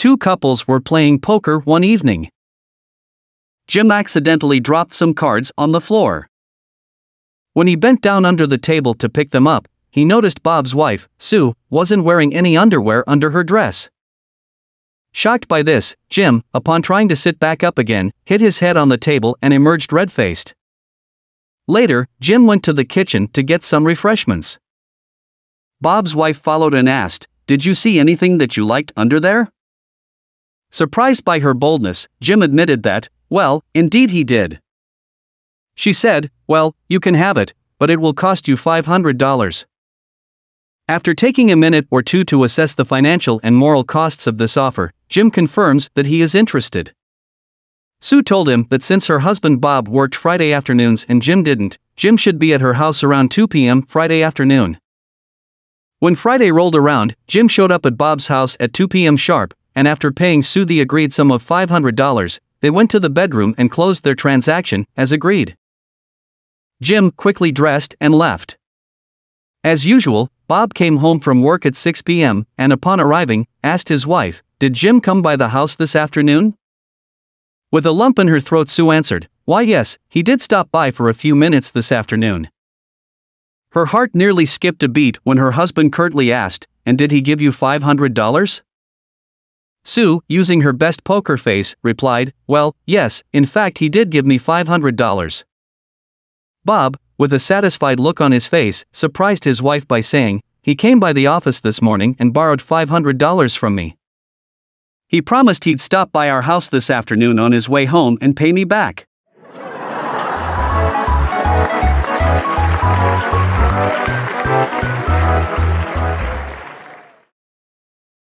Two couples were playing poker one evening. Jim accidentally dropped some cards on the floor. When he bent down under the table to pick them up, he noticed Bob's wife, Sue, wasn't wearing any underwear under her dress. Shocked by this, Jim, upon trying to sit back up again, hit his head on the table and emerged red-faced. Later, Jim went to the kitchen to get some refreshments. Bob's wife followed and asked, "Did you see anything that you liked under there?" Surprised by her boldness, Jim admitted that, well, indeed he did. She said, "Well, you can have it, but it will cost you $500. After taking a minute or two to assess the financial and moral costs of this offer, Jim confirms that he is interested. Sue told him that since her husband Bob worked Friday afternoons and Jim didn't, Jim should be at her house around 2 p.m. Friday afternoon. When Friday rolled around, Jim showed up at Bob's house at 2 p.m. sharp, and after paying Sue the agreed sum of $500, they went to the bedroom and closed their transaction, as agreed. Jim quickly dressed and left. As usual, Bob came home from work at 6 p.m. and upon arriving, asked his wife, "Did Jim come by the house this afternoon?" With a lump in her throat, Sue answered, "Why yes, he did stop by for a few minutes this afternoon." Her heart nearly skipped a beat when her husband curtly asked, "And did he give you $500? Sue, using her best poker face, replied, "Well, yes, in fact he did give me $500. Bob, with a satisfied look on his face, surprised his wife by saying, "He came by the office this morning and borrowed $500 from me. He promised he'd stop by our house this afternoon on his way home and pay me back."